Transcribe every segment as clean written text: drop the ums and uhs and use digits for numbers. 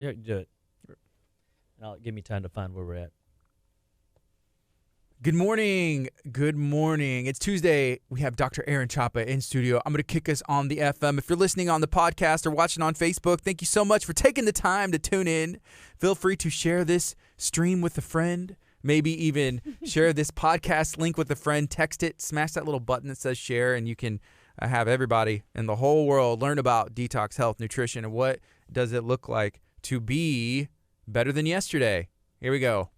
Yeah, do it. And give me time to find where we're at. Good morning. Good morning. It's Tuesday. We have Dr. Aaron Chapa in studio. I'm going to kick us on the FM. If you're listening on the podcast or watching on Facebook, thank you so much for taking the time to tune in. Feel free to share this stream with a friend. Maybe even share this podcast link with a friend. Text it. Smash that little button that says share, and you can have everybody in the whole world learn about detox, health, nutrition, and what does it look like to be better than yesterday. Here we go.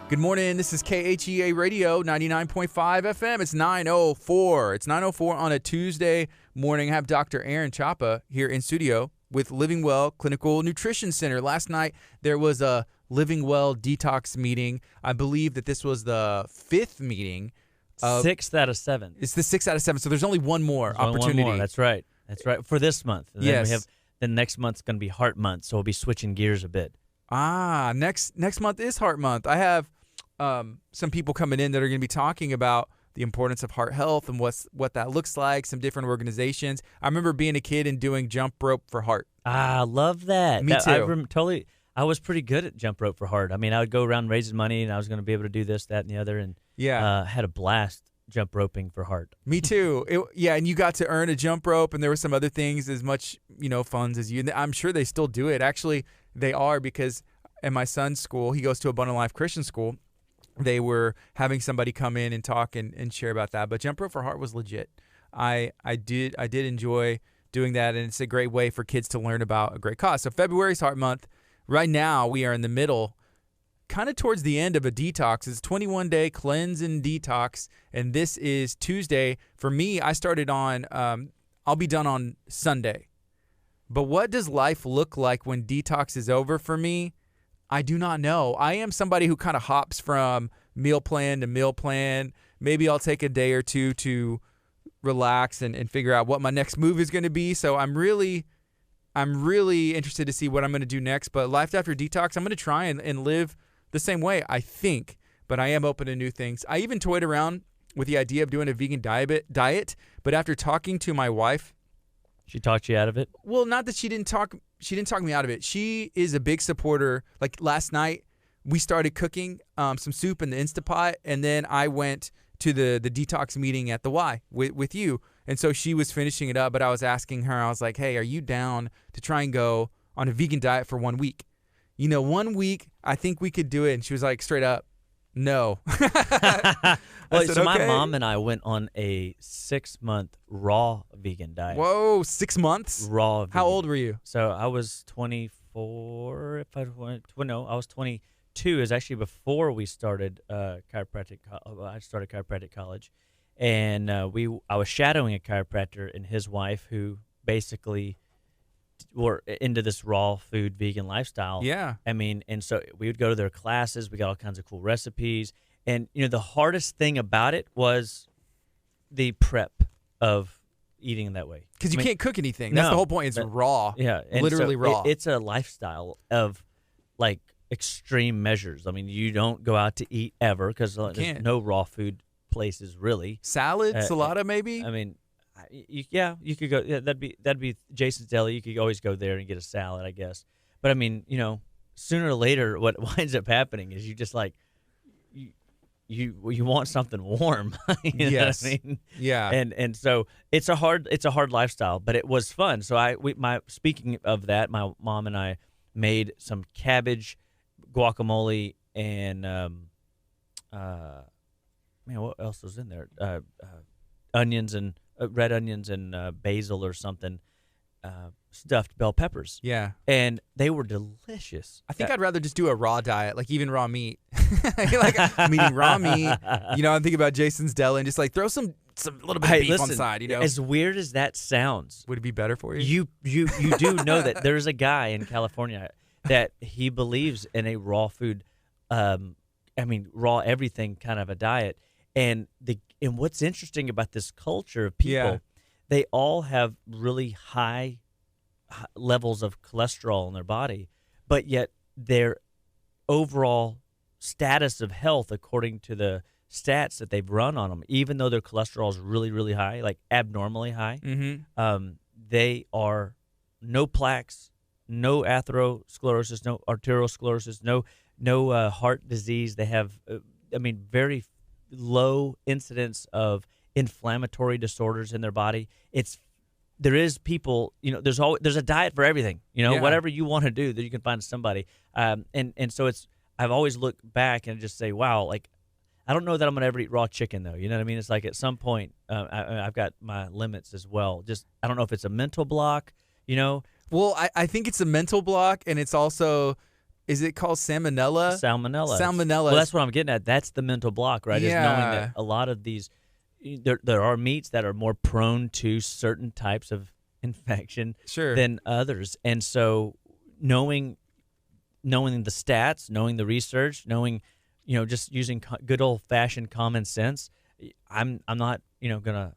Good morning. This is KHEA Radio 99.5 FM. It's 9:04. It's 9:04 on a Tuesday morning. I have Dr. Aaron Chapa here in studio with Living Well Clinical Nutrition Center. Last night, there was a Living Well detox meeting. I believe that this was the 5th meeting. 6th out of 7. It's the 6th out of 7, so there's only one more opportunity. One more. That's right. That's right. For this month. And yes. Then next month's going to be Heart Month, so we'll be switching gears a bit. Next month is Heart Month. I have some people coming in that are going to be talking about the importance of heart health and what that looks like, some different organizations. I remember being a kid and doing jump rope for heart. I love that. Me too. I was pretty good at jump rope for heart. I mean, I would go around raising money, and I was going to be able to do this, that, and the other, and had a blast jump roping for heart. Me too. And you got to earn a jump rope, and there were some other things, as much funds as you. I'm sure they still do it. Actually, they are, because at my son's school, he goes to Abundant Life Christian School. They were having somebody come in and talk and share about that. But Jump Rope for Heart was legit. I did enjoy doing that, and it's a great way for kids to learn about a great cause. So February's Heart Month. Right now, we are in the middle, kind of towards the end of a detox. It's 21-day cleanse and detox, and this is Tuesday. For me, I started on, I'll be done on Sunday. But what does life look like when detox is over for me? I do not know. I am somebody who kind of hops from meal plan to meal plan. Maybe I'll take a day or two to relax and figure out what my next move is going to be. So I'm really interested to see what I'm going to do next. But life after detox, I'm going to try and live the same way, I think. But I am open to new things. I even toyed around with the idea of doing a vegan diet. But after talking to my wife, she talked you out of it? Well, not that she didn't talk me out of it. She is a big supporter. Like last night, we started cooking some soup in the Instapot, and then I went to the detox meeting at the Y with you. And so she was finishing it up, but I was asking her, I was like, hey, are you down to try and go on a vegan diet for 1 week? 1 week, I think we could do it. And she was like, straight up, no. Well, so my mom and I went on a 6-month raw vegan diet. Whoa, 6 months? Raw vegan. How old were you? So I was 24. I was 22. It was actually before we started chiropractic. I started chiropractic college, and I was shadowing a chiropractor and his wife, who basically were into this raw food vegan lifestyle. Yeah. I mean, and so we would go to their classes. We got all kinds of cool recipes. And, the hardest thing about it was the prep of eating that way. Because you can't cook anything. That's the whole point. It's raw. Yeah. And literally raw. It's a lifestyle of, like, extreme measures. I mean, you don't go out to eat ever because there's no raw food places, really. Salad? Salada, maybe? I mean, you could go. Yeah, that'd be Jason's Deli. You could always go there and get a salad, I guess. But, I mean, sooner or later, what winds up happening is you just, like, you want something warm. You know what I mean? Yeah. And so it's a hard lifestyle, but it was fun. So speaking of that, my mom and I made some cabbage guacamole and what else was in there? Onions and red onions and basil or something. Stuffed bell peppers. Yeah. And they were delicious. I think I'd rather just do a raw diet, like even raw meat. Like I'm eating raw meat. I'm thinking about Jason's Deli and just like throw some little bit of beef on the side, As weird as that sounds. Would it be better for you? You do know that there's a guy in California that he believes in a raw food, raw everything kind of a diet. And what's interesting about this culture of people, they all have really high levels of cholesterol in their body, but yet their overall status of health, according to the stats that they've run on them, even though their cholesterol is really, really high, like abnormally high, they are no plaques, no atherosclerosis, no arteriosclerosis, no heart disease. They have, very low incidence of inflammatory disorders in their body. There is people, there's a diet for everything, whatever you want to do that you can find somebody. And so I've always looked back and just say, wow, like, I don't know that I'm going to ever eat raw chicken though. You know what I mean? It's like at some point, I've got my limits as well. Just, I don't know if it's a mental block, Well, I think it's a mental block, and it's also, is it called salmonella? Salmonella. Well, that's what I'm getting at. That's the mental block, right? Yeah. Is knowing that a lot of these, there are meats that are more prone to certain types of infection than others. And so knowing the stats, knowing the research, knowing, just using good old-fashioned common sense, I'm not, going to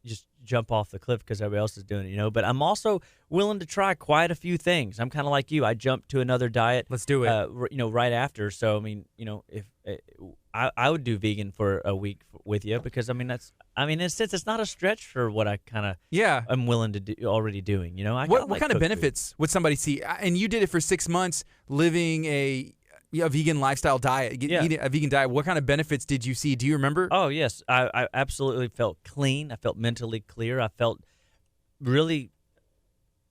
just jump off the cliff because everybody else is doing it, but I'm also willing to try quite a few things. I'm kind of like you. I jumped to another diet. Let's do it. Right after. So, if I would do vegan for a week with you because, in a sense, it's not a stretch for what I kind of I'm willing to do, already doing, What kind of benefits would somebody see? And you did it for 6 months, living a vegan lifestyle diet, eating a vegan diet. What kind of benefits did you see? Do you remember? Oh, yes. I absolutely felt clean. I felt mentally clear. I felt really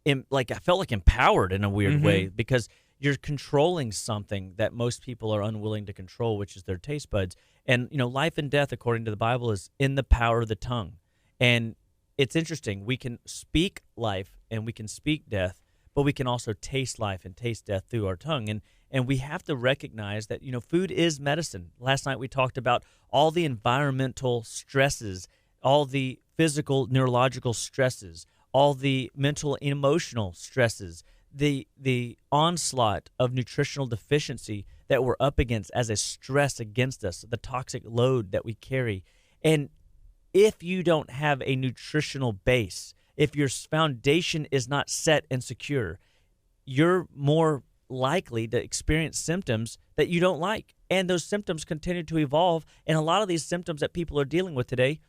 I felt like empowered in a weird way because you're controlling something that most people are unwilling to control, which is their taste buds. And, life and death, according to the Bible, is in the power of the tongue. And it's interesting. We can speak life and we can speak death, but we can also taste life and taste death through our tongue. And we have to recognize that, food is medicine. Last night we talked about all the environmental stresses, all the physical, neurological stresses, all the mental and emotional stresses, the onslaught of nutritional deficiency that we're up against as a stress against us, the toxic load that we carry. And if you don't have a nutritional base, if your foundation is not set and secure, you're more likely to experience symptoms that you don't like. And those symptoms continue to evolve. And a lot of these symptoms that people are dealing with today,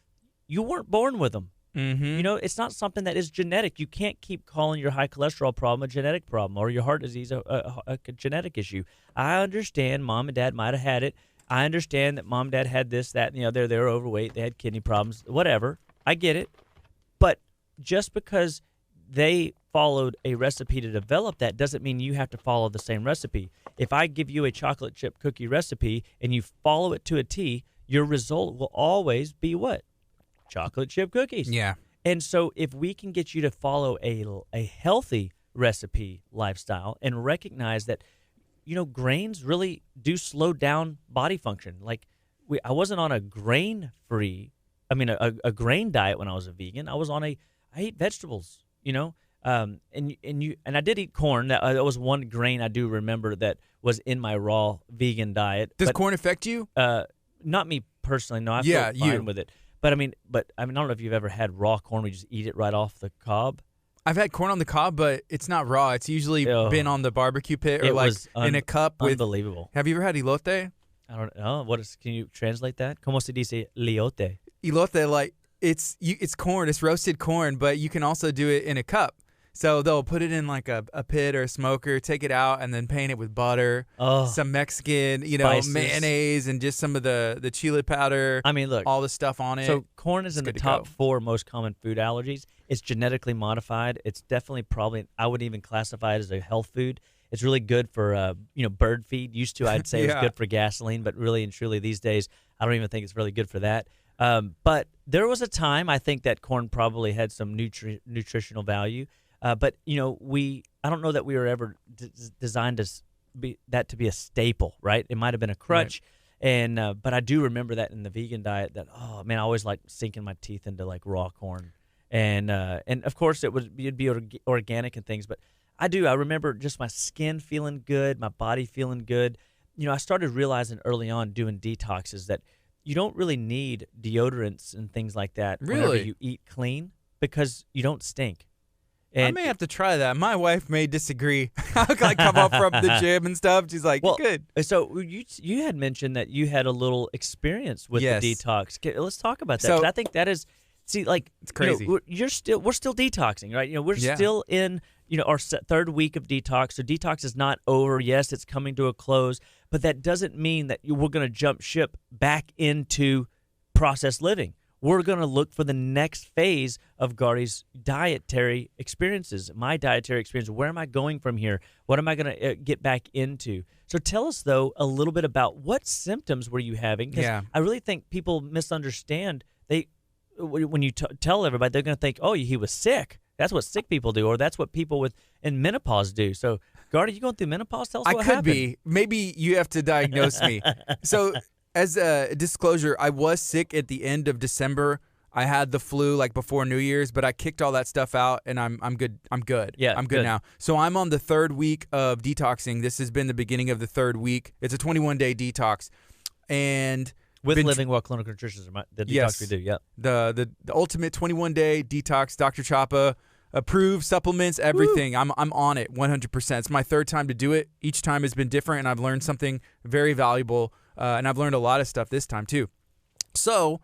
you weren't born with them. It's not something that is genetic. You can't keep calling your high cholesterol problem a genetic problem or your heart disease a genetic issue. I understand mom and dad might have had it. I understand that mom and dad had this, that, and the other. They were overweight. They had kidney problems, whatever. I get it. But just because they followed a recipe to develop that doesn't mean you have to follow the same recipe. If I give you a chocolate chip cookie recipe and you follow it to a T, your result will always be what? Chocolate chip cookies. Yeah. And so if we can get you to follow a healthy recipe lifestyle and recognize that, grains really do slow down body function. Like I wasn't on a grain-free, a grain diet when I was a vegan. I ate vegetables, and I did eat corn. That was one grain I do remember that was in my raw vegan diet. Does corn affect you? Not me personally. No, I feel fine with it. But I don't know if you've ever had raw corn. We just eat it right off the cob. I've had corn on the cob, but it's not raw. It's usually been on the barbecue pit or in a cup with. Unbelievable. Have you ever had elote? I don't know. Can you translate that? ¿Cómo se dice elote? Elote, it's corn. It's roasted corn, but you can also do it in a cup. So they'll put it in like a pit or a smoker, take it out, and then paint it with butter, some Mexican, spices, mayonnaise, and just some of the chili powder. Look, all the stuff on it. So corn is in the top 4 most common food allergies. It's genetically modified. It's definitely I would even classify it as a health food. It's really good for bird feed. Used to, I'd say it's good for gasoline, but really and truly these days, I don't even think it's really good for that. But there was a time I think that corn probably had some nutritional value. But I don't know that we were ever designed to be a staple, right? It might have been a crutch, right. But I do remember that in the vegan diet that I always like sinking my teeth into like raw corn, and of course it'd be organic and things. But I remember just my skin feeling good, my body feeling good. I started realizing early on doing detoxes that you don't really need deodorants and things like that whenever you eat clean because you don't stink. And I may have to try that. My wife may disagree. I come up from the gym and stuff. She's like, good. So you had mentioned that you had a little experience with the detox. Let's talk about that. 'Cause I think that is, it's crazy. We're still detoxing, right? We're still in our third week of detox. So detox is not over. Yes, it's coming to a close, but that doesn't mean that we're going to jump ship back into processed living. We're going to look for the next phase of Gardy's dietary experiences, my dietary experience. Where am I going from here? What am I going to get back into? So tell us, though, a little bit about what symptoms were you having? 'Cause I really think people misunderstand. When you tell everybody, they're going to think, oh, he was sick. That's what sick people do, or that's what people in menopause do. So, Gardy, you going through menopause? Tell us what happened. I could be. Maybe you have to diagnose me. So, as a disclosure, I was sick at the end of December. I had the flu like before New Year's, but I kicked all that stuff out, and I'm good. I'm good. Yeah, I'm good now. So I'm on the third week of detoxing. This has been the beginning of the third week. It's a 21-day detox, and with Living Well Clinical Nutrition, the detox we do. Yep. The ultimate 21-day detox, Dr. Chapa approved supplements, everything. Woo. I'm on it 100%. It's my third time to do it. Each time has been different, and I've learned something very valuable. And I've learned a lot of stuff this time too. So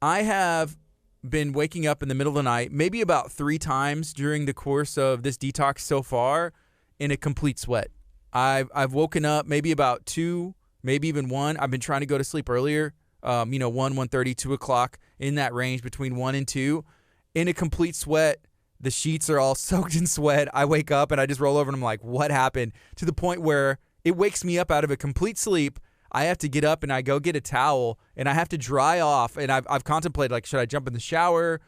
I have been waking up in the middle of the night, maybe about 3 times during the course of this detox so far, in a complete sweat. I've woken up maybe about 2, maybe even 1. I've been trying to go to sleep earlier, 1, 1:30, 2 o'clock, in that range between 1 and 2, in a complete sweat. The sheets are all soaked in sweat. I wake up and I just roll over and I'm like, what happened? To the point where it wakes me up out of a complete sleep. I have to get up and I go get a towel and I have to dry off. And I've contemplated, like, should I jump in the shower?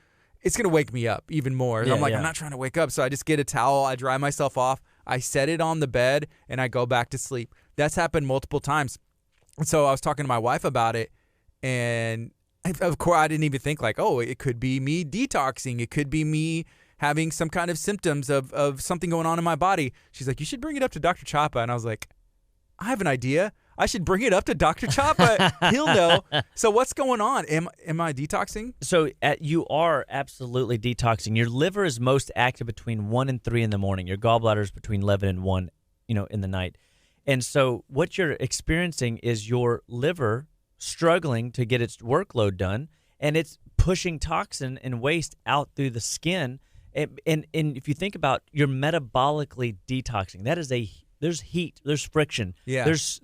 It's going to wake me up even more. I'm like, I'm not trying to wake up. So I just get a towel. I dry myself off. I set it on the bed and I go back to sleep. That's happened multiple times. And so I was talking to my wife about it. And of course, I didn't even think like, oh, it could be me detoxing. It could be me having some kind of symptoms of something going on in my body. She's like, you should bring it up to Dr. Chapa. And I was like, I have an idea. I should bring it up to Dr. Chapa. He'll know. So what's going on? Am I detoxing? So you are absolutely detoxing. Your liver is most active between 1 and 3 in the morning. Your gallbladder is between 11 and 1, in the night. And so what you're experiencing is your liver struggling to get its workload done, and it's pushing toxin and waste out through the skin. And if you think about, you're metabolically detoxing. That is there's heat, there's friction, there's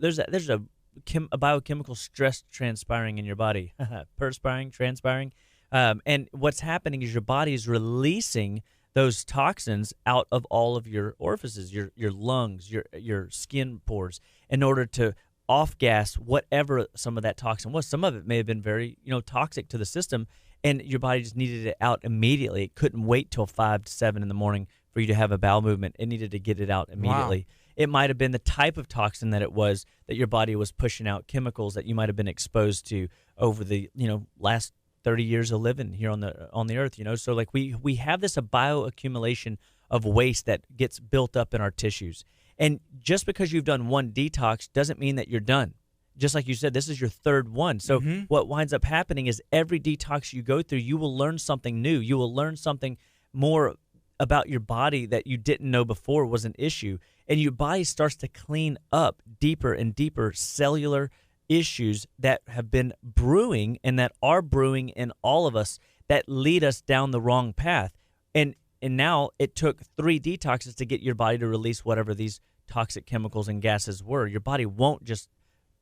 a biochemical stress transpiring in your body, perspiring, transpiring, and what's happening is your body is releasing those toxins out of all of your orifices, your lungs, your skin pores, in order to off gas whatever some of that toxin was. Some of it may have been very toxic to the system, and your body just needed it out immediately. It couldn't wait till 5 to 7 in the morning for you to have a bowel movement. It needed to get it out immediately. Wow. It might have been the type of toxin that it was, that your body was pushing out, chemicals that you might have been exposed to over the last 30 years of living here on the earth. So like we have this bioaccumulation of waste that gets built up in our tissues. And just because you've done one detox doesn't mean that you're done. Just like you said, this is your third one. So what winds up happening is every detox you go through, you will learn something new. You will learn something more about your body that you didn't know before was an issue. And your body starts to clean up deeper and deeper cellular issues that have been brewing and that are brewing in all of us that lead us down the wrong path. And now it took 3 detoxes to get your body to release whatever these toxic chemicals and gases were. Your body won't just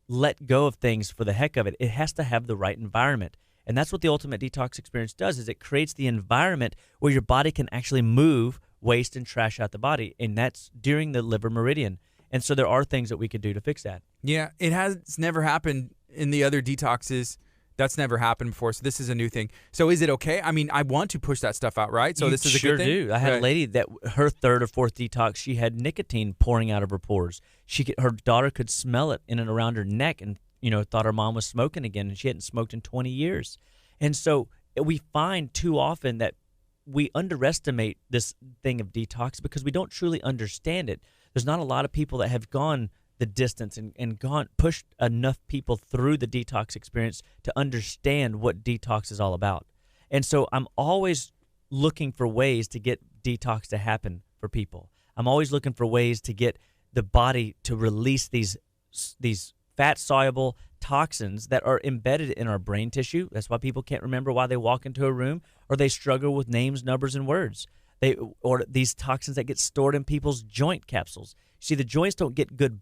let go of things for the heck of it. It has to have the right environment. And that's what the ultimate detox experience does, is it creates the environment where your body can actually move waste and trash out the body. And that's during the liver meridian. And so there are things that we could do to fix that. Yeah, it's never happened in the other detoxes. That's never happened before, so this is a new thing. So is it okay? I mean, I want to push that stuff out, right? So this is a good thing? Sure do. I had a lady that her 3rd or 4th detox, she had nicotine pouring out of her pores. Her daughter could smell it in and around her neck and, thought her mom was smoking again, and she hadn't smoked in 20 years. And so we find too often that we underestimate this thing of detox because we don't truly understand it. There's not a lot of people that have gone the distance and pushed enough people through the detox experience to understand what detox is all about. And so I'm always looking for ways to get detox to happen for people. I'm always looking for ways to get the body to release these fat-soluble toxins that are embedded in our brain tissue. That's why people can't remember why they walk into a room, or they struggle with names, numbers, and words. or these toxins that get stored in people's joint capsules. See, the joints don't get good.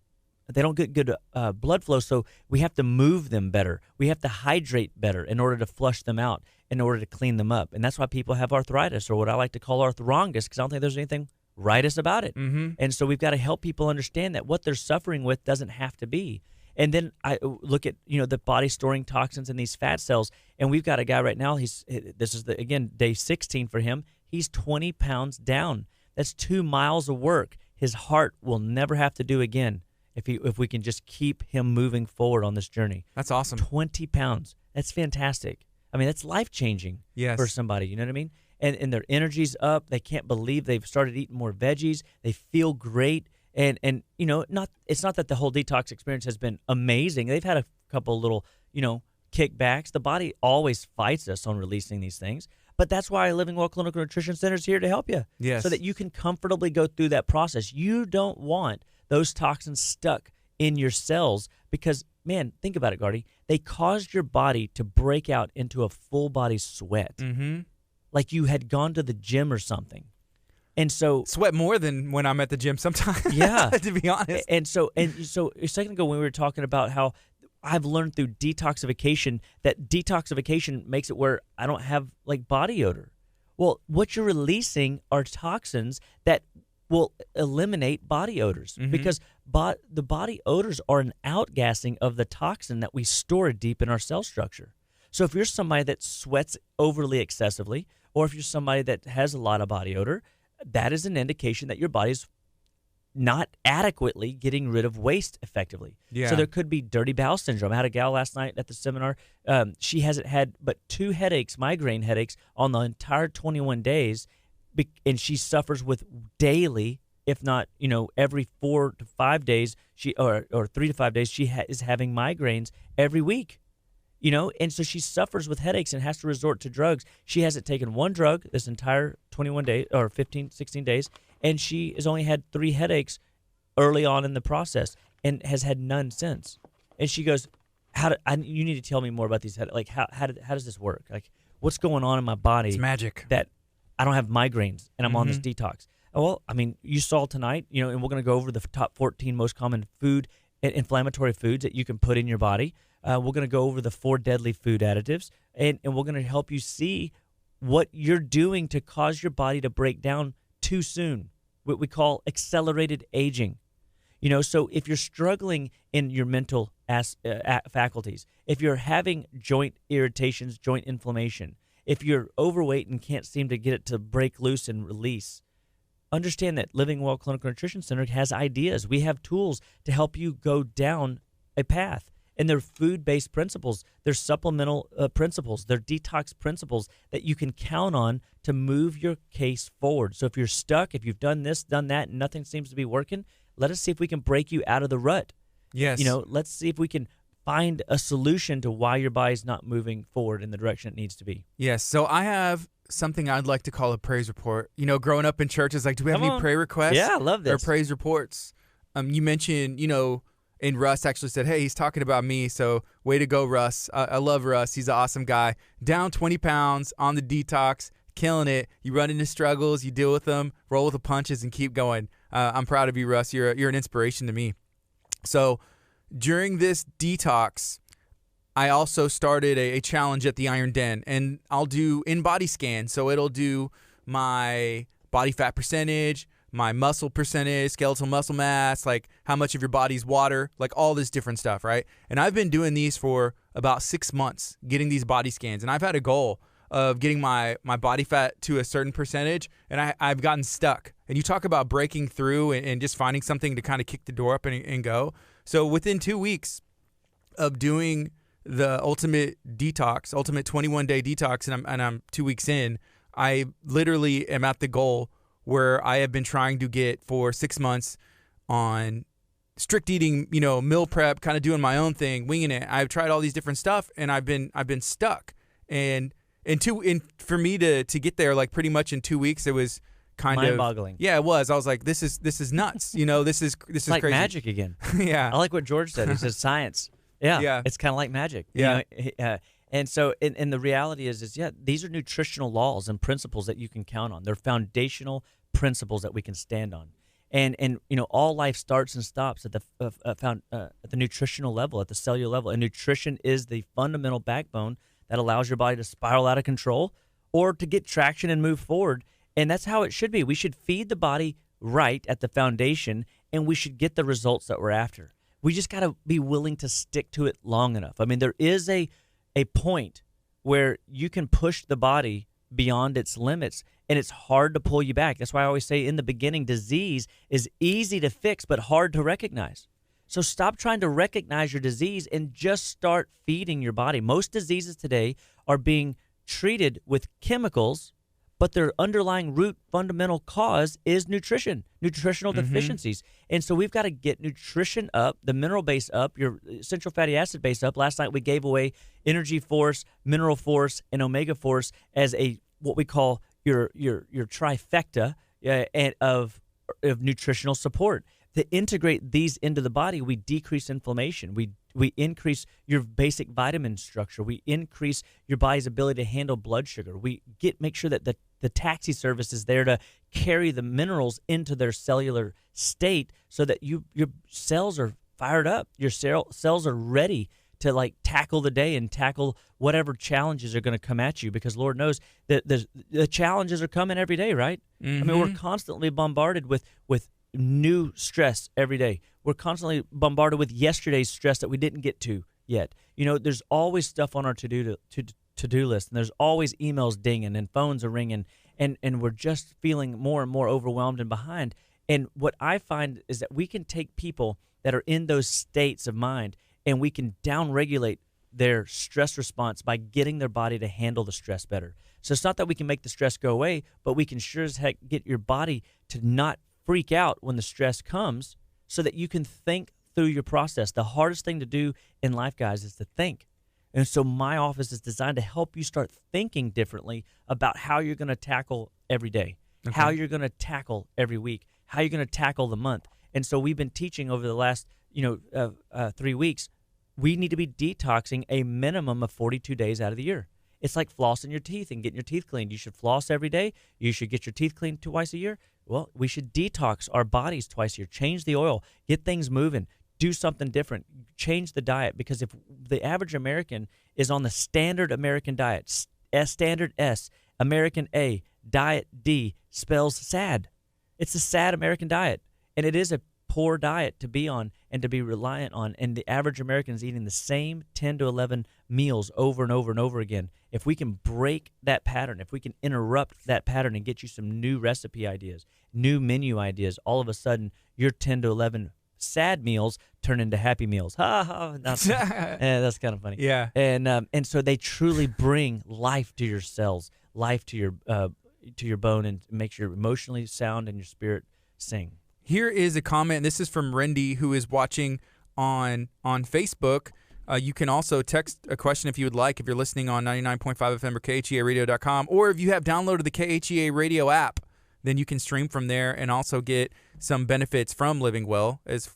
They don't get good blood flow, so we have to move them better. We have to hydrate better in order to flush them out, in order to clean them up. And that's why people have arthritis, or what I like to call arthrongus, because I don't think there's anything rightist about it. Mm-hmm. And so we've got to help people understand that what they're suffering with doesn't have to be. And then I look at the body storing toxins in these fat cells, and we've got a guy right now. This is again day 16 for him. He's 20 pounds down. That's 2 miles of work his heart will never have to do again if we can just keep him moving forward on this journey. That's awesome. 20 pounds. That's fantastic. I mean, that's life-changing for somebody. You know what I mean? And their energy's up. They can't believe they've started eating more veggies. They feel great. And it's not that the whole detox experience has been amazing. They've had a couple little, kickbacks. The body always fights us on releasing these things. But that's why Living Well Clinical Nutrition Center is here to help you. Yes. So that you can comfortably go through that process. You don't want those toxins stuck in your cells because, man, think about it, Gardy. They caused your body to break out into a full body sweat. Mm-hmm. Like you had gone to the gym or something. And so sweat more than when I'm at the gym sometimes. Yeah. To be honest. And so a second ago when we were talking about how I've learned through detoxification that detoxification makes it where I don't have like body odor. Well, what you're releasing are toxins that will eliminate body odors because the body odors are an outgassing of the toxin that we store deep in our cell structure. So if you're somebody that sweats overly excessively, or if you're somebody that has a lot of body odor, that is an indication that your body's not adequately getting rid of waste effectively. Yeah. So there could be dirty bowel syndrome. I had a gal last night at the seminar. She hasn't had but 2 headaches, migraine headaches, on the entire 21 days, and she suffers with daily, if not every 4 to 5 days, or 3 to 5 days, she is having migraines every week. And so she suffers with headaches and has to resort to drugs. She hasn't taken one drug this entire 21 days or 15, 16 days, and she has only had 3 headaches early on in the process and has had none since. And she goes, you need to tell me more about these headaches. Like, how does this work? Like, what's going on in my body? It's magic. That I don't have migraines and I'm on this detox. Well, I mean, you saw tonight, and we're going to go over the top 14 most common inflammatory foods that you can put in your body. We're going to go over the 4 deadly food additives, and we're going to help you see what you're doing to cause your body to break down too soon, what we call accelerated aging. So if you're struggling in your mental faculties, if you're having joint irritations, joint inflammation, if you're overweight and can't seem to get it to break loose and release, understand that Living Well Clinical Nutrition Center has ideas. We have tools to help you go down a path. And they're food-based principles. They're supplemental principles. They're detox principles that you can count on to move your case forward. So if you're stuck, if you've done this, done that, and nothing seems to be working, let us see if we can break you out of the rut. Yes. Let's see if we can find a solution to why your body's not moving forward in the direction it needs to be. Yes. So I have something I'd like to call a praise report. Growing up in church, it's like, do we have any prayer requests? Yeah, I love this. Or praise reports. You mentioned, and Russ actually said, hey, he's talking about me, so way to go, Russ. I love Russ. He's an awesome guy. Down 20 pounds on the detox, killing it. You run into struggles, you deal with them, roll with the punches, and keep going. I'm proud of you, Russ. You're an inspiration to me. So during this detox, I also started a challenge at the Iron Den, and I'll do in-body scan. So it'll do my body fat percentage, my muscle percentage, skeletal muscle mass, like how much of your body's water, like all this different stuff, right? And I've been doing these for about 6 months, getting these body scans. And I've had a goal of getting my body fat to a certain percentage, and I've gotten stuck. And you talk about breaking through and just finding something to kind of kick the door up and go. So within 2 weeks of doing the ultimate 21-day detox, and I'm 2 weeks in, I literally am at the goal where I have been trying to get for 6 months on strict eating, meal prep, kind of doing my own thing, winging it. I've tried all these different stuff, and I've been stuck. And for me to get there, like pretty much in 2 weeks, it was kind of mind-boggling. Yeah, it was. I was like, this is nuts. This is like crazy. Magic again. Yeah, I like what George said. He says science. Yeah, it's kind of like magic. Yeah. And so, and the reality is yeah, these are nutritional laws and principles that you can count on. They're foundational principles that we can stand on. And all life starts and stops at the nutritional level, at the cellular level. And nutrition is the fundamental backbone that allows your body to spiral out of control or to get traction and move forward. And that's how it should be. We should feed the body right at the foundation, and we should get the results that we're after. We just got to be willing to stick to it long enough. I mean, there is a point where you can push the body beyond its limits, and it's hard to pull you back. That's why I always say in the beginning, disease is easy to fix but hard to recognize. So stop trying to recognize your disease and just start feeding your body. Most diseases today are being treated with chemicals, but their underlying root fundamental cause is nutritional deficiencies. And so we've got to get nutrition up, the mineral base up, your essential fatty acid base up. Last night we gave away Energy Force, Mineral Force, and Omega Force as what we call your trifecta of nutritional support. To integrate these into the body, we decrease inflammation. We increase your basic vitamin structure. We increase your body's ability to handle blood sugar. We make sure that the taxi service is there to carry the minerals into their cellular state so that your cells are fired up. Your cells are ready to tackle the day and tackle whatever challenges are going to come at you, because Lord knows that the challenges are coming every day, right? I mean, we're constantly bombarded with new stress every day. We're constantly bombarded with yesterday's stress that we didn't get to yet. There's always stuff on our to-do list, and there's always emails dinging and phones are ringing, and we're just feeling more and more overwhelmed and behind. And what I find is that we can take people that are in those states of mind and we can downregulate their stress response by getting their body to handle the stress better. So it's not that we can make the stress go away, but we can sure as heck get your body to not freak out when the stress comes so that you can think through your process. The hardest thing to do in life, guys, is to think. And so my office is designed to help you start thinking differently about how you're going to tackle every day, how you're going to tackle every week, how you're going to tackle the month. And so we've been teaching over the last 3 weeks, we need to be detoxing a minimum of 42 days out of the year. It's like flossing your teeth and getting your teeth cleaned. You should floss every day. You should get your teeth cleaned twice a year. Well, we should detox our bodies twice a year. Change the oil. Get things moving. Do something different. Change the diet, because if the average American is on the standard American diet, standard S, American A, diet D, spells sad. It's a sad American diet, and it is a poor diet to be on and to be reliant on, and the average American is eating the same 10 to 11 meals over and over and over again. If we can break that pattern, if we can interrupt that pattern and get you some new recipe ideas, new menu ideas, all of a sudden your 10 to 11 sad meals turn into happy meals. Ha ha. That's kind of funny. Yeah. And so they truly bring life to your cells, life to your bone, and makes you emotionally sound and your spirit sing. Here is a comment. This is from Rendy, who is watching on Facebook. You can also text a question if you would like, if you're listening on 99.5 FM or KHEAradio.com, or if you have downloaded the KHEA radio app, then you can stream from there and also get some benefits from Living Well as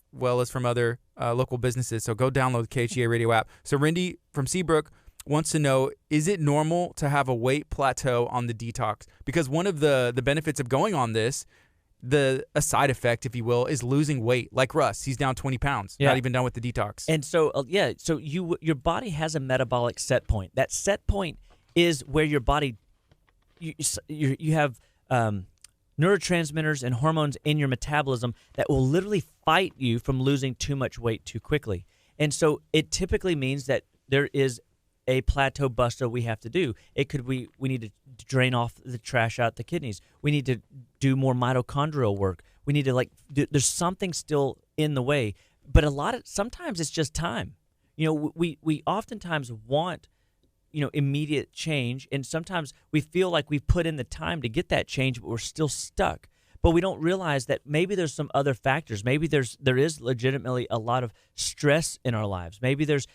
from other local businesses. So go download the KHEA radio app. So Rendy from Seabrook wants to know, is it normal to have a weight plateau on the detox? Because one of the benefits of going on this, a side effect, if you will, is losing weight. Like Russ, he's down 20 pounds, not even done with the detox. And so, so your body has a metabolic set point. That set point is where your body, you have neurotransmitters and hormones in your metabolism that will literally fight you from losing too much weight too quickly. And so it typically means that there is a plateau buster we have to do. It could we need to drain off the trash out the kidneys. We need to do more mitochondrial work. We need to there's something still in the way. But sometimes it's just time. We oftentimes want immediate change, and sometimes we feel like we've put in the time to get that change, but we're still stuck. But we don't realize that maybe there's some other factors. Maybe there is legitimately a lot of stress in our lives. Maybe there's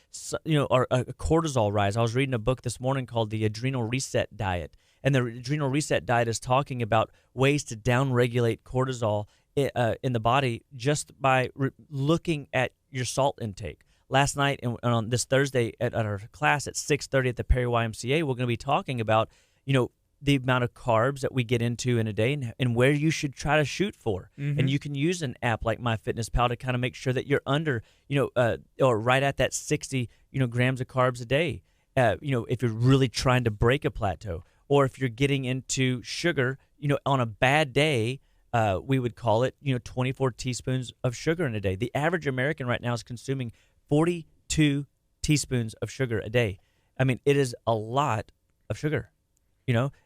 a cortisol rise. I was reading a book this morning called The Adrenal Reset Diet, and the Adrenal Reset Diet is talking about ways to downregulate cortisol in the body just by looking at your salt intake, last night and on this Thursday at our class at 6:30 at the Perry YMCA, we're going to be talking about, the amount of carbs that we get into in a day and where you should try to shoot for. Mm-hmm. And you can use an app like MyFitnessPal to kind of make sure that you're under, or right at that 60, grams of carbs a day. If you're really trying to break a plateau, or if you're getting into sugar, on a bad day, we would call it, 24 teaspoons of sugar in a day. The average American right now is consuming 42 teaspoons of sugar a day. I mean, it is a lot of sugar.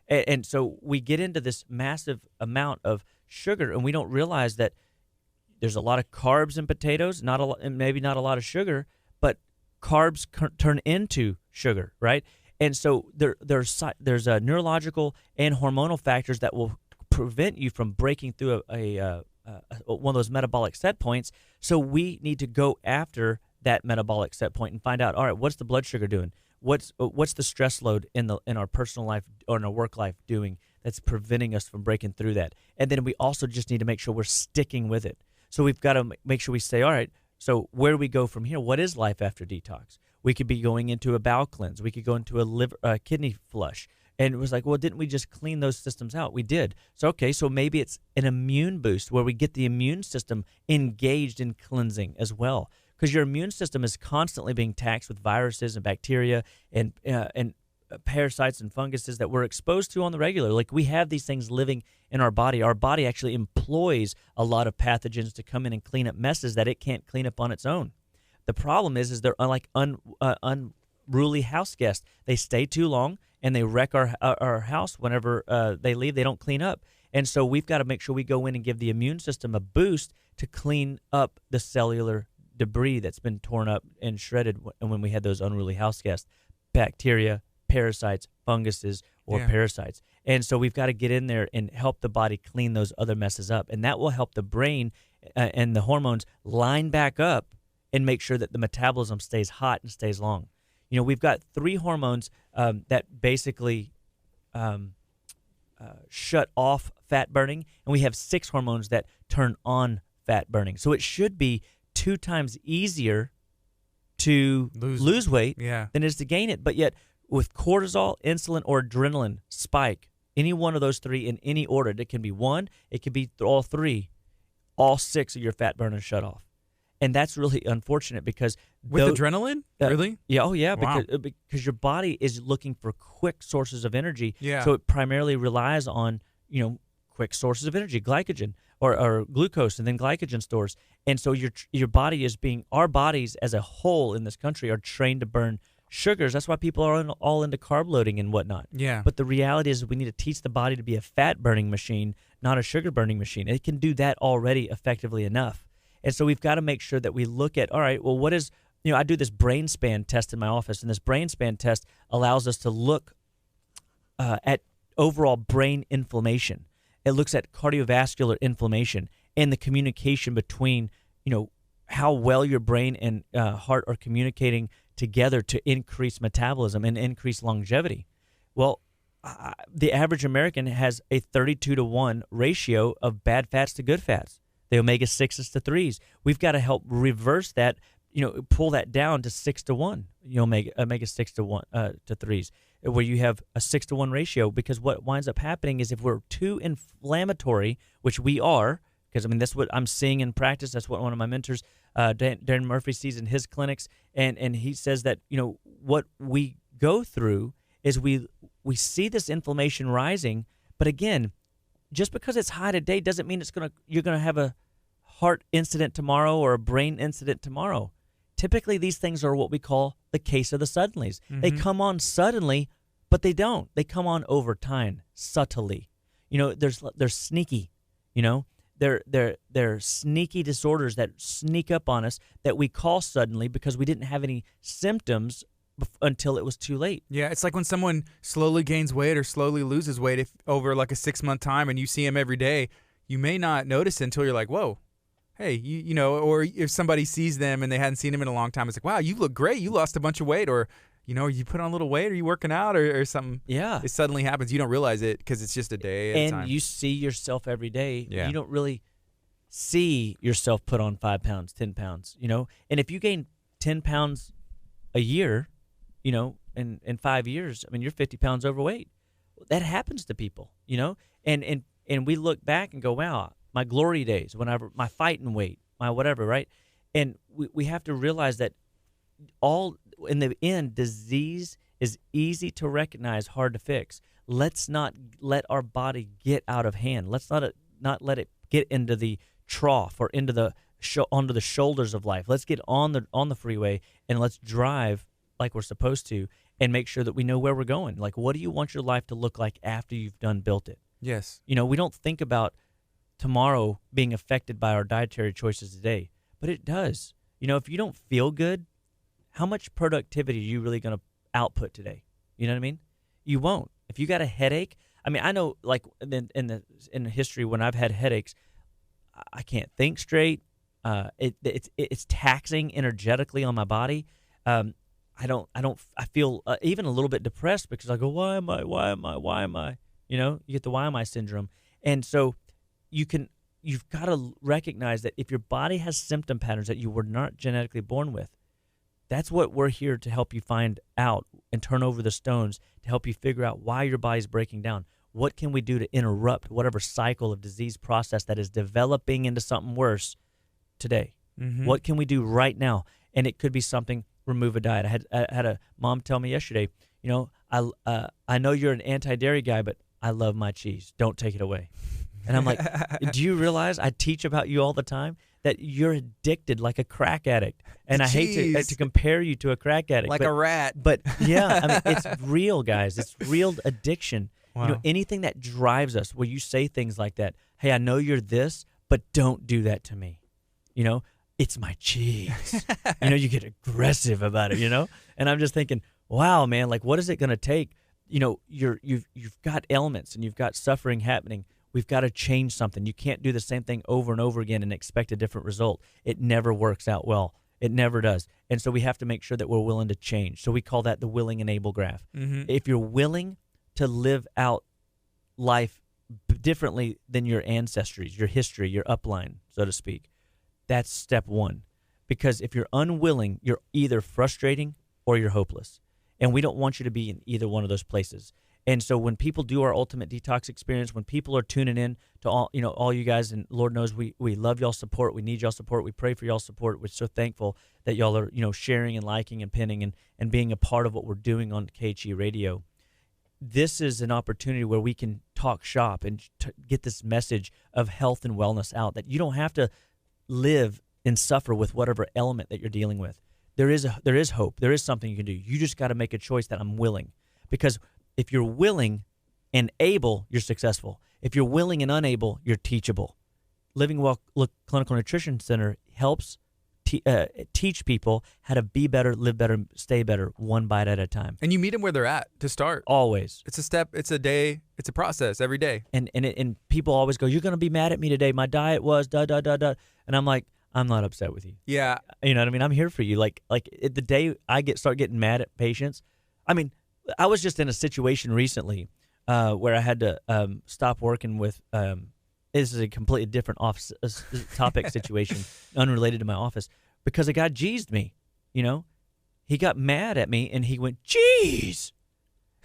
And so we get into this massive amount of sugar, and we don't realize that there's a lot of carbs in potatoes, not a lot, and maybe not a lot of sugar, but carbs turn into sugar, right? And so there's neurological and hormonal factors that will prevent you from breaking through one of those metabolic set points. So we need to go after that metabolic set point and find out, all right, what's the blood sugar doing? What's the stress load in our personal life or in our work life doing that's preventing us from breaking through that? And then we also just need to make sure we're sticking with it. So we've got to make sure we say, all right, so where do we go from here? What is life after detox? We could be going into a bowel cleanse. We could go into a kidney flush. And it was like, well, didn't we just clean those systems out? We did. So, okay, so maybe it's an immune boost where we get the immune system engaged in cleansing as well. Because your immune system is constantly being taxed with viruses and bacteria and parasites and funguses that we're exposed to on the regular. Like, we have these things living in our body. Our body actually employs a lot of pathogens to come in and clean up messes that it can't clean up on its own. The problem is they're like unruly house guests. They stay too long and they wreck our house whenever they leave. They don't clean up. And so we've got to make sure we go in and give the immune system a boost to clean up the cellular debris that's been torn up and shredded when we had those unruly house guests, bacteria, parasites, funguses, or parasites. And so we've got to get in there and help the body clean those other messes up. And that will help the brain and the hormones line back up and make sure that the metabolism stays hot and stays long. We've got 3 hormones that basically shut off fat burning, and we have 6 hormones that turn on fat burning. So it should be 2 times easier to lose weight than it is to gain it. But yet, with cortisol, insulin, or adrenaline spike, any one of those 3 in any order, it can be 1, it could be all 3, all 6 of your fat burn is shut off. And that's really unfortunate because with adrenaline, really? Yeah, oh yeah, wow. because your body is looking for quick sources of energy. Yeah. So it primarily relies on quick sources of energy, glycogen or glucose, and then glycogen stores. And so your body our bodies as a whole in this country are trained to burn sugars. That's why people are all into carb loading and whatnot. Yeah. But the reality is we need to teach the body to be a fat burning machine, not a sugar burning machine. It can do that already effectively enough. And so we've got to make sure that we look at, all right, well, what is, I do this brain span test in my office, and this brain span test allows us to look at overall brain inflammation. It looks at cardiovascular inflammation and the communication between, how well your brain and heart are communicating together to increase metabolism and increase longevity. Well, the average American has a 32-to-1 ratio of bad fats to good fats. The omega-6s to 3s. We've got to help reverse that, pull that down to 6-to-1, omega-6 to 1 to 3s, where you have a 6-to-1 ratio. Because what winds up happening is if we're too inflammatory, which we are, because that's what I'm seeing in practice. That's what one of my mentors, Darren Murphy, sees in his clinics, and he says that what we go through is we see this inflammation rising, but again, just because it's high today doesn't mean you're gonna have a heart incident tomorrow or a brain incident tomorrow. Typically, these things are what we call the case of the suddenlies. Mm-hmm. They come on suddenly, but they don't. They come on over time, subtly. They're sneaky. They're sneaky disorders that sneak up on us that we call suddenly because we didn't have any symptoms until it was too late. Yeah, it's like when someone slowly gains weight or slowly loses weight over like a 6-month time, and you see them every day, you may not notice it until you're like, whoa, hey, or if somebody sees them and they hadn't seen them in a long time, it's like, wow, you look great, you lost a bunch of weight, or you put on a little weight, or you working out, or something. Yeah, it suddenly happens. You don't realize it because it's just a day at a time. And you see yourself every day. Yeah. You don't really see yourself put on 5 pounds, 10 pounds. And if you gain 10 pounds a year, in 5 years, I mean, you're 50 pounds overweight. That happens to people, and we look back and go, wow, my glory days, whenever my fighting weight, my whatever, right? And we have to realize that all in the end, disease is easy to recognize, hard to fix. Let's not let our body get out of hand. Let's not let it get into the trough or into onto the shoulders of life. Let's get on the freeway and let's drive like we're supposed to, and make sure that we know where we're going. Like, what do you want your life to look like after you've done built it? Yes. We don't think about tomorrow being affected by our dietary choices today, but it does. If you don't feel good, how much productivity are you really going to output today? You know what I mean? You won't. If you got a headache, I mean, I know, like in the history when I've had headaches, I can't think straight. It's taxing energetically on my body. I feel even a little bit depressed because I go, why am I? You get the why am I syndrome. And so you've got to recognize that if your body has symptom patterns that you were not genetically born with, that's what we're here to help you find out and turn over the stones to help you figure out why your body's breaking down. What can we do to interrupt whatever cycle of disease process that is developing into something worse today? Mm-hmm. What can we do right now? And it could be something, remove a diet. I had a mom tell me yesterday, I know you're an anti-dairy guy, but I love my cheese. Don't take it away. And I'm like, do you realize I teach about you all the time that you're addicted like a crack addict? And I hate to compare you to a crack addict. Like a rat. But yeah, I mean, it's real, guys. It's real addiction. Wow. Anything that drives us, where you say things like that, hey, I know you're this, but don't do that to me. It's my cheese. You get aggressive about it, And I'm just thinking, wow, man, like, what is it going to take? You've got ailments and you've got suffering happening. We've got to change something. You can't do the same thing over and over again and expect a different result. It never works out well. It never does. And so we have to make sure that we're willing to change. So we call that the willing and able graph. Mm-hmm. If you're willing to live out life differently than your ancestries, your history, your upline, so to speak, that's step one. Because if you're unwilling, you're either frustrating or you're hopeless. And we don't want you to be in either one of those places. And so when people do our ultimate detox experience, when people are tuning in to all you guys, and Lord knows we love y'all's support, we need y'all's support, we pray for y'all's support. We're so thankful that y'all are sharing and liking and pinning and being a part of what we're doing on KHEA Radio. This is an opportunity where we can talk shop and get this message of health and wellness out, that you don't have to live and suffer with whatever element that you're dealing with. There is hope. There is something you can do. You just got to make a choice that I'm willing. Because if you're willing and able, you're successful. If you're willing and unable, you're teachable. Living Well Clinical Nutrition Center helps teach people how to be better, live better, stay better, one bite at a time. And you meet them where they're at to start. Always. It's a step. It's a day. It's a process every day. And people always go, you're going to be mad at me today. My diet was da da da da. And I'm like, I'm not upset with you. Yeah. You know what I mean? I'm here for you. Like the day I start getting mad at patients. I mean, I was just in a situation recently where I had to stop working with. This is a completely different topic situation, unrelated to my office, because a guy G'd me. He got mad at me and he went, "Jeez,"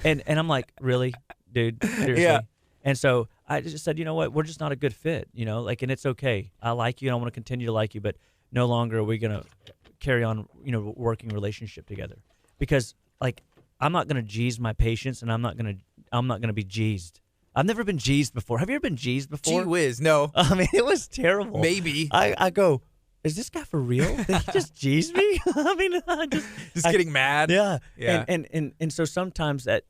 and I'm like, really, dude, seriously. Yeah. And so I just said, you know what, we're just not a good fit. And it's okay. I like you and I want to continue to like you, but no longer are we gonna carry on, working relationship together, because I'm not gonna G's my patients, and I'm not gonna be G'd. I've never been G'd before. Have you ever been G'd before? Gee whiz, no. I mean, it was terrible. Maybe. I go, is this guy for real? Did he just G's me? I mean, just getting mad. Yeah. Yeah. And so sometimes that,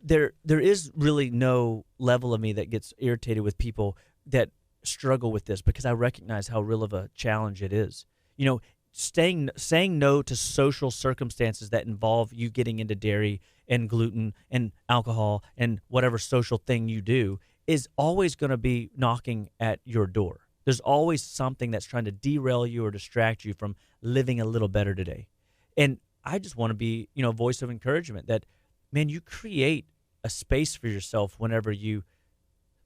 there is really no level of me that gets irritated with people that struggle with this, because I recognize how real of a challenge it is. Saying no to social circumstances that involve you getting into dairy and gluten and alcohol and whatever social thing you do is always going to be knocking at your door. There's always something that's trying to derail you or distract you from living a little better today. And I just want to be, a voice of encouragement that, man, you create a space for yourself whenever you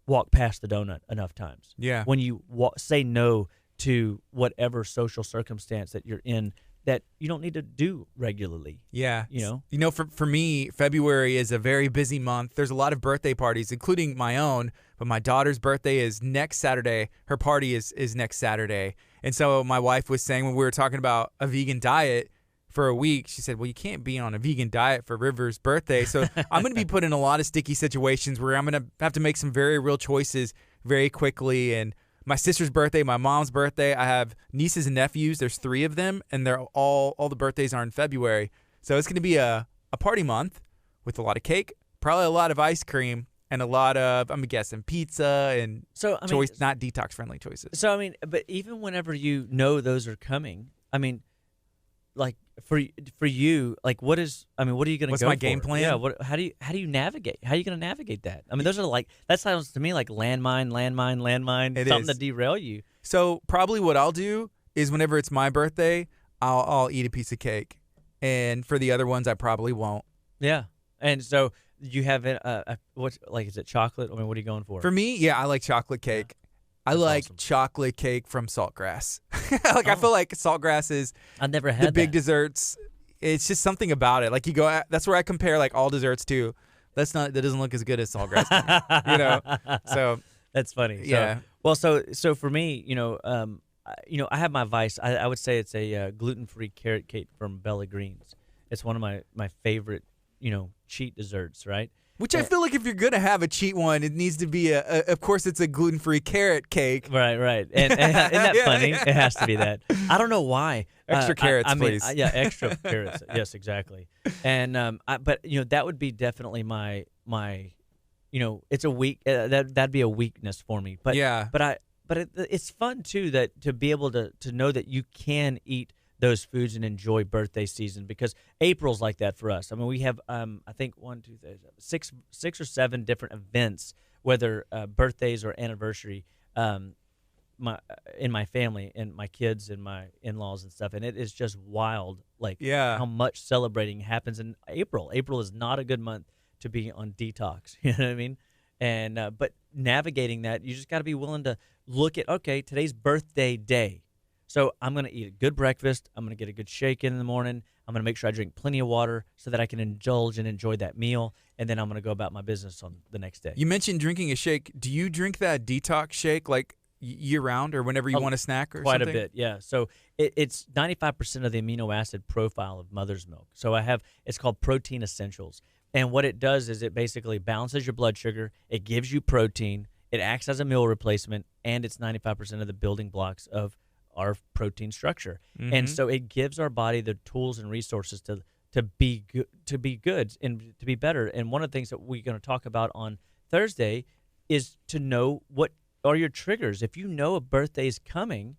walk past the donut enough times. Yeah. When you say no to whatever social circumstance that you're in that you don't need to do regularly. Yeah. You know? For me, February is a very busy month. There's a lot of birthday parties, including my own, but my daughter's birthday is next Saturday. Her party is next Saturday. And so my wife was saying when we were talking about a vegan diet for a week, she said, well, you can't be on a vegan diet for River's birthday. So I'm going to be put in a lot of sticky situations where I'm going to have to make some very real choices very quickly. And my sister's birthday, my mom's birthday, I have nieces and nephews. There's 3 of them, and they're all the birthdays are in February. So it's going to be a party month with a lot of cake, probably a lot of ice cream, and a lot of, I'm guessing, pizza and not detox-friendly choices. So, I mean, but even whenever you know those are coming, I mean, like for you, like what are you going to go for? What's my game plan? Yeah, how do you navigate? How are you going to navigate that? I mean, those are like, that sounds to me like landmine, something to derail you. So probably what I'll do is whenever it's my birthday, I'll eat a piece of cake. And for the other ones, I probably won't. Yeah. And so you have what's like, is it chocolate? I mean, what are you going for? For me, yeah, I like chocolate cake. Yeah. I like chocolate cake from Saltgrass. I feel like Saltgrass is I've never had the big desserts. It's just something about it. Like you go, that's where I compare like all desserts to. That doesn't look as good as Saltgrass to me, you know. So that's funny. Yeah. So for me, I have my vice. I would say it's a gluten-free carrot cake from Bella Greens. It's one of my favorite, cheat desserts, right? Which I feel like if you're going to have a cheat one, it needs to be of course, it's a gluten-free carrot cake. Right. And isn't that funny? It has to be that. I don't know why. Extra carrots, please. Extra carrots. Yes, exactly. And but that would be definitely my it's a weak that'd be a weakness for me. But yeah. But it's fun too to be able to know that you can eat those foods and enjoy birthday season, because April's like that for us. I mean, we have I think 6 or 7 different events, whether birthdays or anniversary, in my family and my kids and my in-laws and stuff, and it is just wild, like how much celebrating happens in April. April is not a good month to be on detox. You know what I mean? And but navigating that, you just got to be willing to look at, okay, today's birthday day. So I'm going to eat a good breakfast. I'm going to get a good shake in the morning. I'm going to make sure I drink plenty of water so that I can indulge and enjoy that meal. And then I'm going to go about my business on the next day. You mentioned drinking a shake. Do you drink that detox shake like year-round or whenever you want a snack or quite something? Quite a bit, yeah. So it's 95% of the amino acid profile of mother's milk. So it's called Protein Essentials. And what it does is it basically balances your blood sugar. It gives you protein. It acts as a meal replacement. And it's 95% of the building blocks of our protein structure. Mm-hmm. And so it gives our body the tools and resources to be good and to be better. And one of the things that we're going to talk about on Thursday is to know what are your triggers. If you know a birthday is coming,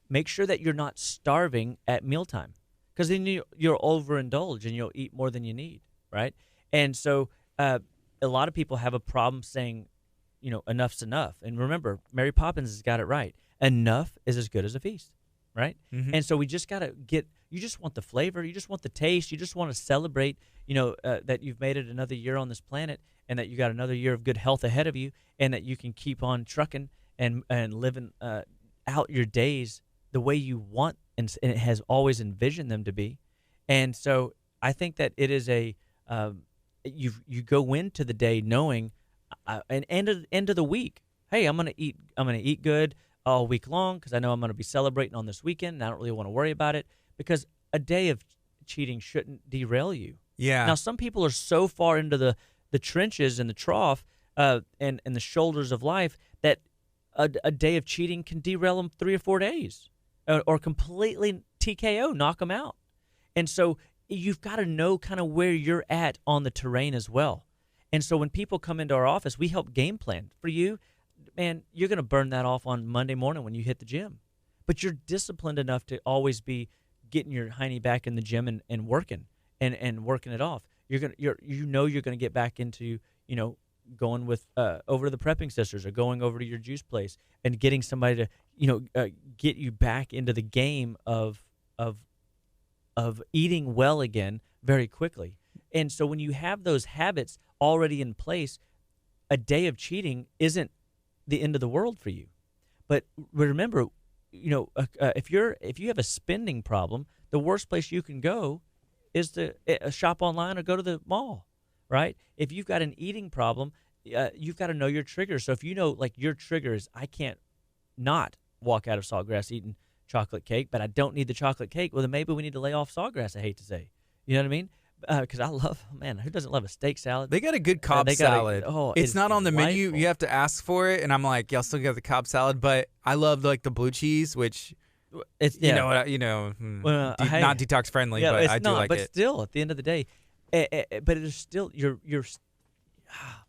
make sure that you're not starving at mealtime, because then you'll overindulge and you'll eat more than you need, right? And so a lot of people have a problem saying, enough's enough. And remember, Mary Poppins has got it right. Enough is as good as a feast, right? Mm-hmm. And so we just got to you just want the flavor, you just want the taste, you just want to celebrate, that you've made it another year on this planet, and that you got another year of good health ahead of you, and that you can keep on trucking and living out your days the way you want and it has always envisioned them to be. And so I think that it is you go into the day knowing, and end of the week, hey, I'm gonna eat good all week long because I know I'm going to be celebrating on this weekend, and I don't really want to worry about it, because a day of cheating shouldn't derail you. Yeah. Now, some people are so far into the trenches and the trough and the shoulders of life that a day of cheating can derail them 3 or 4 days or completely TKO, knock them out. And so you've got to know kind of where you're at on the terrain as well. And so when people come into our office, we help game plan. For you, man, you're going to burn that off on Monday morning when you hit the gym. But you're disciplined enough to always be getting your hiney back in the gym and working and working it off. You're going to get back into, going with over to the prepping sisters or going over to your juice place and getting somebody to, get you back into the game of eating well again very quickly. And so when you have those habits already in place, a day of cheating isn't the end of the world for you. But remember, if you have a spending problem, the worst place you can go is to shop online or go to the mall, right? If you've got an eating problem, you've got to know your triggers. So if you know, like, your trigger is, I can't not walk out of Saltgrass eating chocolate cake, but I don't need the chocolate cake. Well, then maybe we need to lay off Saltgrass, I hate to say. You know what I mean? Because I love, man, who doesn't love a steak salad? They got a good Cobb salad. It's not on the menu. delightful. You have to ask for it. And I'm like, y'all still got the Cobb salad, but I love like the blue cheese, which It's you yeah. know Hey, not detox friendly, yeah, but it's I do not, like but it. still, at the end of the day, but it's still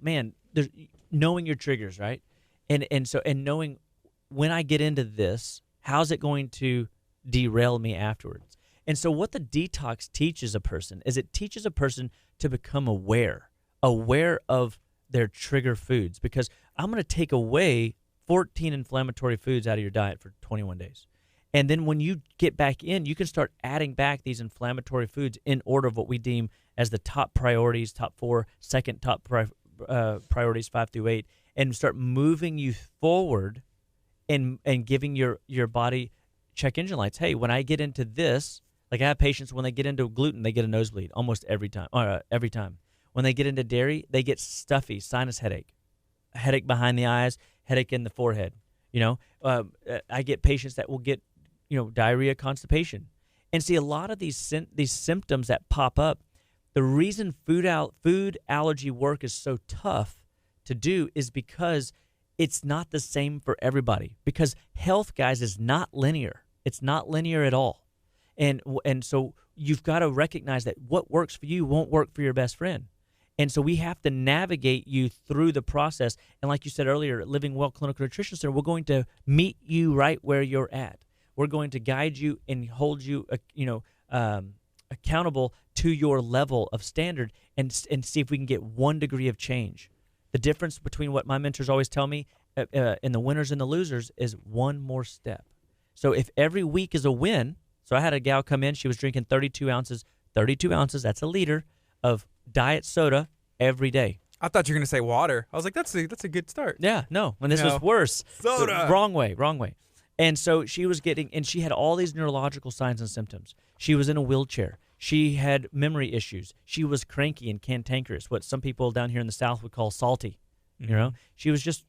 man, there's knowing your triggers, right? And knowing when I get into this, how's it going to derail me afterwards? And so what the detox teaches a person is it teaches a person to become aware of their trigger foods, because I'm going to take away 14 inflammatory foods out of your diet for 21 days. And then when you get back in, you can start adding back these inflammatory foods in order of what we deem as the top priorities, top 4, second top priorities 5 through 8, and start moving you forward and giving your body check engine lights. Hey, when I get into this, like I have patients, when they get into gluten, they get a nosebleed almost every time. Every time. When they get into dairy, they get stuffy, sinus headache, a headache behind the eyes, headache in the forehead. I get patients that will get diarrhea, constipation. And see, a lot of these symptoms that pop up, the reason food allergy work is so tough to do is because it's not the same for everybody. Because health, guys, is not linear. It's not linear at all. And so you've got to recognize that what works for you won't work for your best friend. And so we have to navigate you through the process. And like you said earlier, at Living Well Clinical Nutrition Center, we're going to meet you right where you're at. We're going to guide you and hold you, accountable to your level of standard, and see if we can get 1 degree of change. The difference between what my mentors always tell me in the winners and the losers is one more step. So if every week is a win, so I had a gal come in, she was drinking 32 ounces, that's a liter of diet soda every day. I thought you were gonna say water. I was like, that's a good start. Yeah, no, when this was worse. Soda. Wrong way. And so she was and she had all these neurological signs and symptoms. She was in a wheelchair. She had memory issues. She was cranky and cantankerous, what some people down here in the South would call salty. Mm-hmm. She was just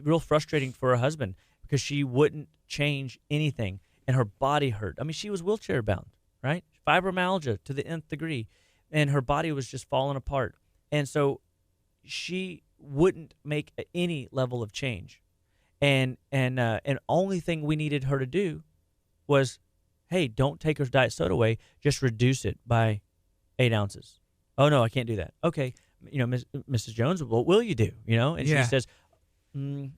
real frustrating for her husband because she wouldn't change anything, and her body hurt. I mean, she was wheelchair bound, right? Fibromyalgia to the nth degree, and her body was just falling apart. And so she wouldn't make any level of change. And only thing we needed her to do was, hey, don't take her diet soda away, just reduce it by 8 ounces. Oh, no, I can't do that. Okay, Mrs. Jones, what will you do? And she says, 1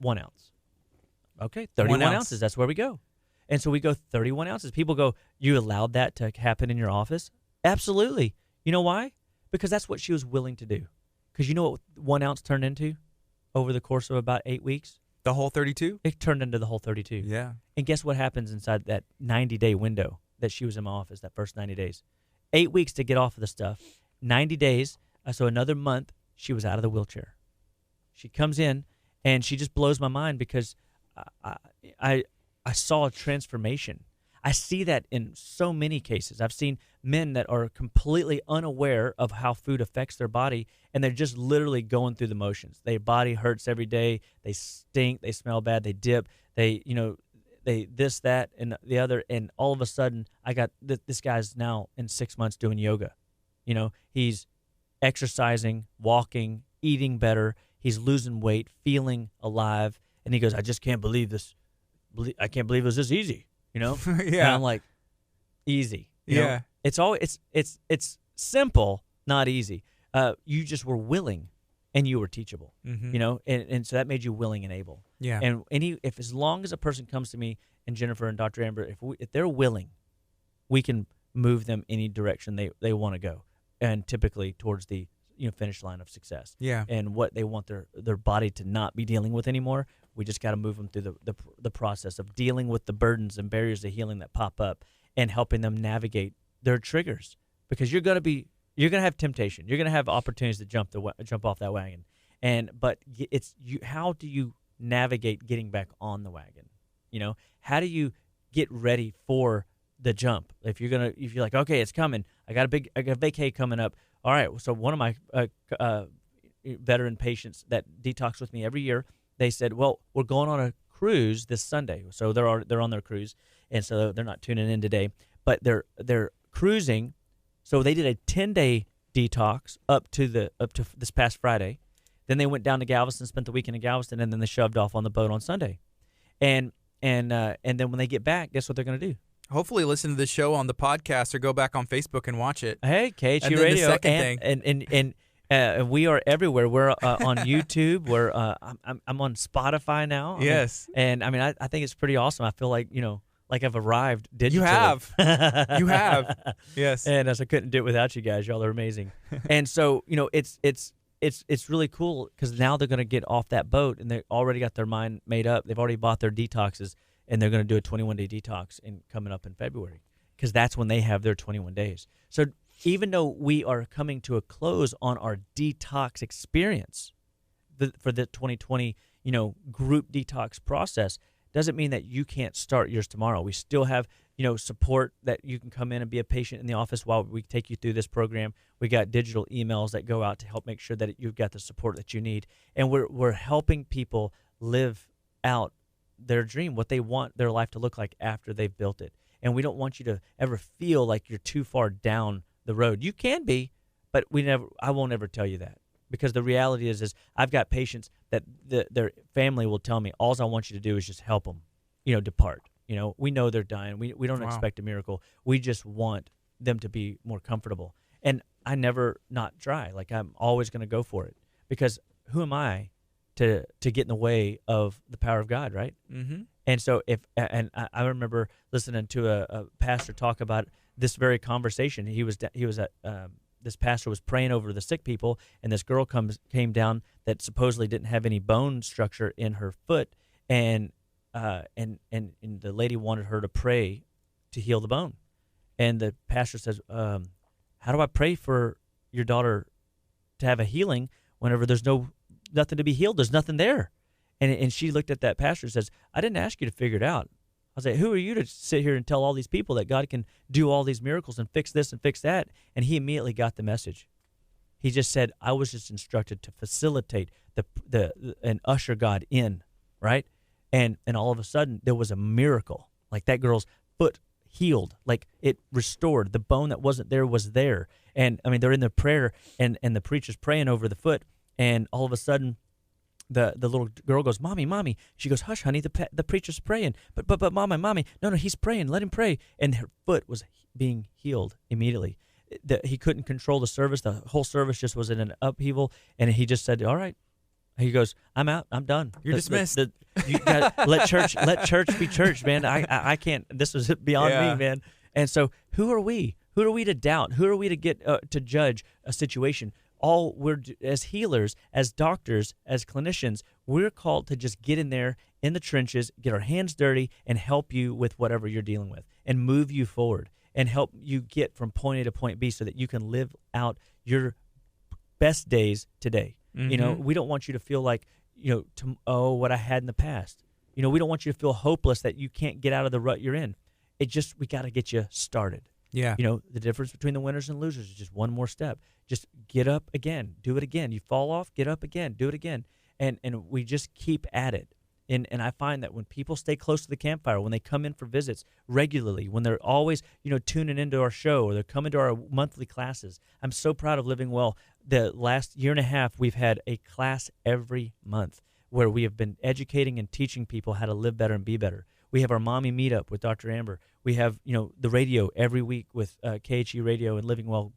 ounce. Okay, 31 ounces, that's where we go. And so we go 31 ounces. People go, you allowed that to happen in your office? Absolutely. You know why? Because that's what she was willing to do. Because you know what 1 ounce turned into over the course of about 8 weeks? The whole 32? It turned into the whole 32. Yeah. And guess what happens inside that 90-day window that she was in my office, that first 90 days? 8 weeks to get off of the stuff. 90 days, so another month, she was out of the wheelchair. She comes in, and she just blows my mind because I saw a transformation. I see that in so many cases. I've seen men that are completely unaware of how food affects their body, and they're just literally going through the motions. Their body hurts every day. They stink. They smell bad. They dip. They this, that, and the other. And all of a sudden, I got this guy's now in 6 months doing yoga. He's exercising, walking, eating better. He's losing weight, feeling alive. And he goes, I just can't believe this. I can't believe it was this easy. Yeah. And I'm like, easy. Yeah. It's always it's simple, not easy. You just were willing, and you were teachable. Mm-hmm. And so that made you willing and able. Yeah. And if as long as a person comes to me and Jennifer and Dr. Amber, if they're willing, we can move them any direction they want to go, and typically towards the finish line of success. Yeah. And what they want their body to not be dealing with anymore. We just got to move them through the process of dealing with the burdens and barriers of healing that pop up, and helping them navigate their triggers, because you're gonna have temptation. You're gonna have opportunities to jump off that wagon, but it's you. How do you navigate getting back on the wagon? How do you get ready for the jump? If you're like, okay, it's coming. I got vacay coming up. All right. So one of my veteran patients that detox with me every year, they said, well, we're going on a cruise this Sunday. So they're on their cruise, and so they're not tuning in today, but they're cruising. So they did a 10-day detox up to this past Friday. Then they went down to Galveston, spent the weekend in Galveston, and then they shoved off on the boat on Sunday. And then when they get back, guess what they're going to do? Hopefully listen to the show on the podcast or go back on Facebook and watch it. Hey, KHEA and then Radio. The second thing. And we are everywhere. We're on YouTube. We're I'm on Spotify now. Yes. And I mean, I think it's pretty awesome. I feel like, like I've arrived digitally. You have. You have. Yes. And as I couldn't do it without you guys. Y'all are amazing. And so, it's really cool because now they're going to get off that boat and they already got their mind made up. They've already bought their detoxes, and they're going to do a 21-day detox coming up in February because that's when they have their 21 days. So even though we are coming to a close on our detox experience for the 2020, group detox process, doesn't mean that you can't start yours tomorrow. We still have, support that you can come in and be a patient in the office while we take you through this program. We got digital emails that go out to help make sure that you've got the support that you need. And we're helping people live out their dream, what they want their life to look like after they've built it. And we don't want you to ever feel like you're too far down the road. You can be, but I won't ever tell you that, because the reality is I've got patients that their family will tell me, all I want you to do is just help them, depart. We know they're dying. We don't expect a miracle. We just want them to be more comfortable. And I never not try. Like, I'm always going to go for it, because who am I to get in the way of the power of God, right? Mm-hmm. And so I remember listening to a pastor talk about this very conversation. He was at this pastor was praying over the sick people, and this girl came down that supposedly didn't have any bone structure in her foot, and the lady wanted her to pray to heal the bone. And the pastor says, how do I pray for your daughter to have a healing whenever there's nothing to be healed? There's nothing there. And she looked at that pastor and says, I didn't ask you to figure it out. I was like, who are you to sit here and tell all these people that God can do all these miracles and fix this and fix that? And he immediately got the message. He just said, I was just instructed to facilitate and usher God in, right? And all of a sudden, there was a miracle. Like, that girl's foot healed. Like, it restored. The bone that wasn't there was there. And, I mean, they're in the prayer, and the preacher's praying over the foot, and all of a sudden, the little girl goes, Mommy. She goes, hush, honey, the preacher's praying. But Mommy, no, he's praying. Let him pray. And her foot was being healed immediately. He couldn't control the service. The whole service just was in an upheaval. And he just said, all right. He goes, I'm out. I'm done. You're dismissed. You got let church be church, man. I can't. This was beyond me, man. And so who are we? Who are we to doubt? Who are we to get to judge a situation? All we're, as healers, as doctors, as clinicians, we're called to just get in there in the trenches, get our hands dirty, and help you with whatever you're dealing with, and move you forward, and help you get from point A to point B so that you can live out your best days today. Mm-hmm. We don't want you to feel like, what I had in the past. We don't want you to feel hopeless that you can't get out of the rut you're in. We got to get you started. Yeah. The difference between the winners and losers is just one more step. Just get up again, do it again. You fall off, get up again, do it again. And we just keep at it. And I find that when people stay close to the campfire, when they come in for visits regularly, when they're always, tuning into our show, or they're coming to our monthly classes, I'm so proud of Living Well. The last year and a half, we've had a class every month where we have been educating and teaching people how to live better and be better. We have our mommy meetup with Dr. Amber. We have, the radio every week with KHEA Radio and Living Well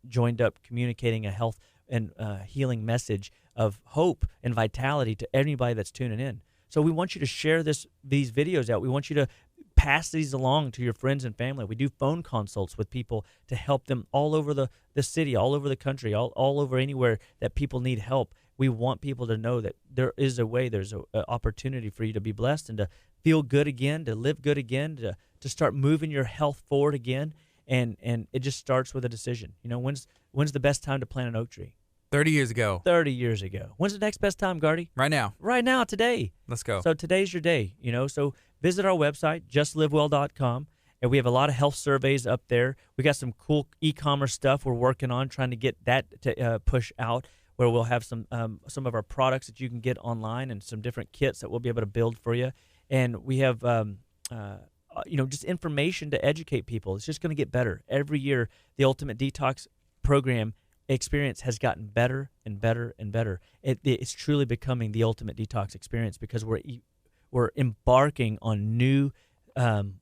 joined up, communicating a health and healing message of hope and vitality to anybody that's tuning in. So we want you to share these videos out. We want you to pass these along to your friends and family. We do phone consults with people to help them all over the city, all over the country, all over anywhere that people need help. We want people to know that there is a way, there's an opportunity for you to be blessed and to feel good again, to live good again, to start moving your health forward again. And it just starts with a decision. When's the best time to plant an oak tree? 30 years ago. 30 years ago. When's the next best time, Gardy? Right now. Right now, today. Let's go. So today's your day, So visit our website, justlivewell.com, and we have a lot of health surveys up there. We got some cool e-commerce stuff we're working on, trying to get that to push out, where we'll have some of our products that you can get online and some different kits that we'll be able to build for you. And we have just information to educate people. It's just going to get better every year. The Ultimate Detox program experience has gotten better and better and better. It's truly becoming the ultimate detox experience, because we're embarking on new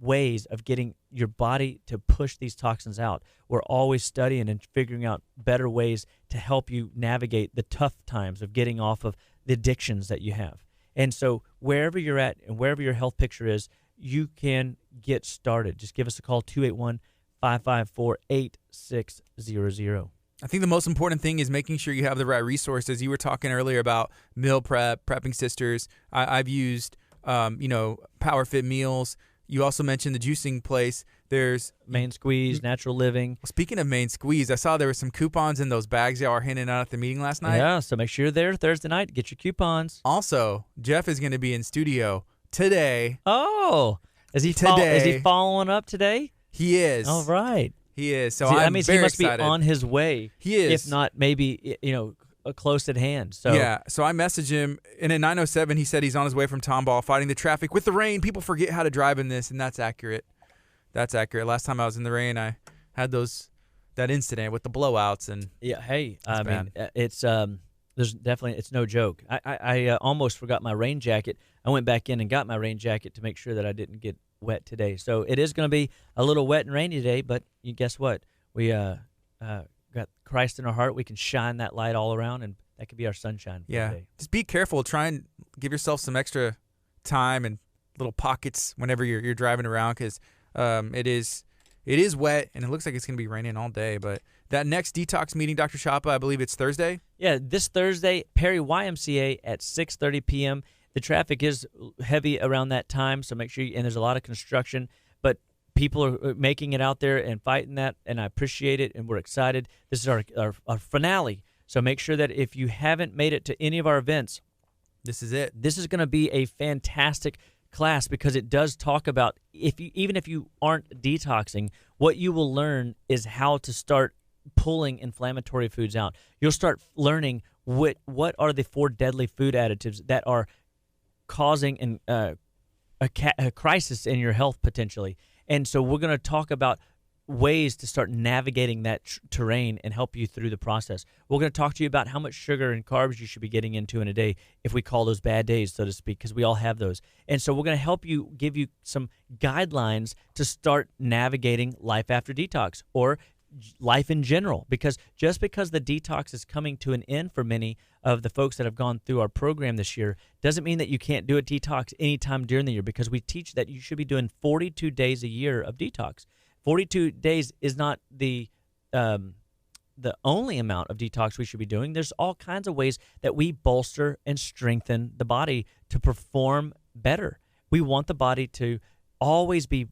ways of getting your body to push these toxins out. We're always studying and figuring out better ways to help you navigate the tough times of getting off of the addictions that you have. And so wherever you're at and wherever your health picture is, you can get started. Just give us a call, 281-554-8600. I think the most important thing is making sure you have the right resources. You were talking earlier about meal prep, prepping sisters. I've used, Power Fit meals. You also mentioned the juicing place. There's Main Squeeze, Natural Living. Speaking of Main Squeeze, I saw there were some coupons in those bags y'all were handing out at the meeting last night. Yeah, so make sure you're there Thursday night to get your coupons. Also, Jeff is going to be in studio today. Oh, is he following up today? He is. All right. He is. So that I'm means very he must excited. be on his way. He is. If not, maybe close at hand. So yeah. So I messaged him, and at 9:07 he said he's on his way from Tomball, fighting the traffic with the rain. People forget how to drive in this, and that's accurate. That's accurate. Last time I was in the rain, I had that incident with the blowouts, and yeah. Hey, I bad. mean, it's it's no joke. I almost forgot my rain jacket. I went back in and got my rain jacket to make sure that I didn't get wet today. So it is going to be a little wet and rainy today, but guess what? We got Christ in our heart. We can shine that light all around, and that could be our sunshine for the day. Just be careful. Try and give yourself some extra time and little pockets whenever you're driving around, because it is wet, and it looks like it's going to be raining all day. But that next detox meeting, Dr. Chapa, I believe it's Thursday? Yeah, this Thursday, Perry YMCA at 6:30 p.m. The traffic is heavy around that time, so make sure and there's a lot of construction, but people are making it out there and fighting that, and I appreciate it, and we're excited. This is our finale, so make sure that if you haven't made it to any of our events, this is it. This is going to be a fantastic class, because it does talk about even if you aren't detoxing, what you will learn is how to start pulling inflammatory foods out. You'll start learning what are the 4 deadly food additives that are causing a crisis in your health potentially. And so we're going to talk about ways to start navigating that terrain and help you through the process. We're going to talk to you about how much sugar and carbs you should be getting into in a day, if we call those bad days, so to speak, because we all have those. And so we're going to help you, give you some guidelines to start navigating life after detox, or life in general, because just because the detox is coming to an end for many of the folks that have gone through our program this year doesn't mean that you can't do a detox anytime during the year, because we teach that you should be doing 42 days a year of detox. 42 days is not the only amount of detox we should be doing. There's all kinds of ways that we bolster and strengthen the body to perform better. We want the body to always be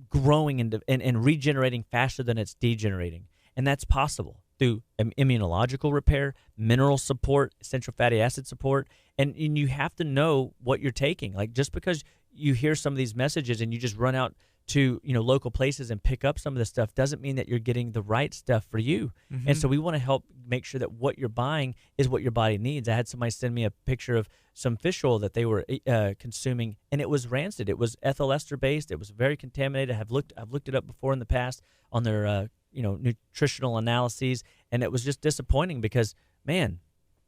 growing and regenerating faster than it's degenerating. And that's possible through immunological repair, mineral support, essential fatty acid support. And you have to know what you're taking. Like, just because you hear some of these messages and you just run out to local places and pick up some of this stuff doesn't mean that you're getting the right stuff for you. Mm-hmm. And so we want to help make sure that what you're buying is what your body needs. I had somebody send me a picture of some fish oil that they were consuming, and it was rancid. It was ethyl ester based. It was very contaminated. I've looked it up before in the past on their nutritional analyses, and it was just disappointing because, man,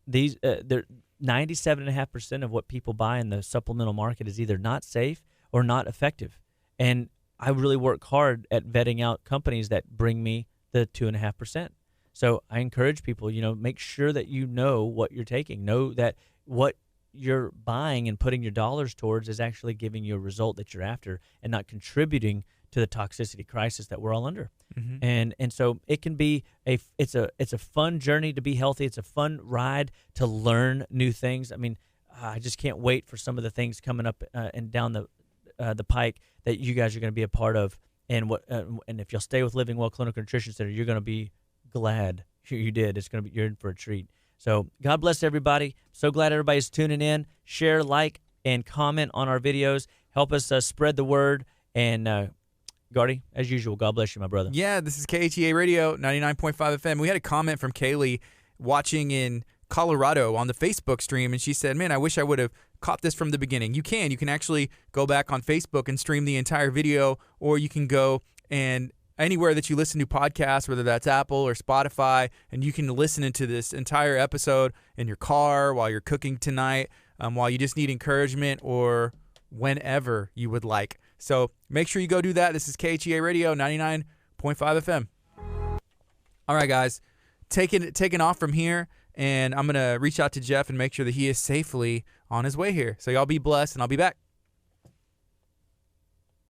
these they're 97.5% of what people buy in the supplemental market is either not safe or not effective. And I really work hard at vetting out companies that bring me the 2.5%. So I encourage people, make sure that you know what you're taking. Know that what you're buying and putting your dollars towards is actually giving you a result that you're after and not contributing to the toxicity crisis that we're all under. Mm-hmm. And so it can be it's a fun journey to be healthy. It's a fun ride to learn new things. I mean, I just can't wait for some of the things coming up and down the pike that you guys are going to be a part of, and if you'll stay with Living Well Clinical Nutrition Center, you're going to be glad You did. You're in for a treat. So God bless everybody. So glad everybody's tuning in. Share, like, and comment on our videos. Help us spread the word. And Gardy, as usual, God bless you, my brother. Yeah, this is KHEA Radio, 99.5 FM. We had a comment from Kaylee watching in Colorado on the Facebook stream, and she said, man, I wish I would have caught this from the beginning. You can actually go back on Facebook and stream the entire video, or you can go and anywhere that you listen to podcasts, whether that's Apple or Spotify, and you can listen into this entire episode in your car while you're cooking tonight, while you just need encouragement, or whenever you would like. So make sure you go do that. This is KHEA Radio, 99.5 FM. All right, guys, taking off from here, and I'm going to reach out to Jeff and make sure that he is safely on his way here. So y'all be blessed, and I'll be back.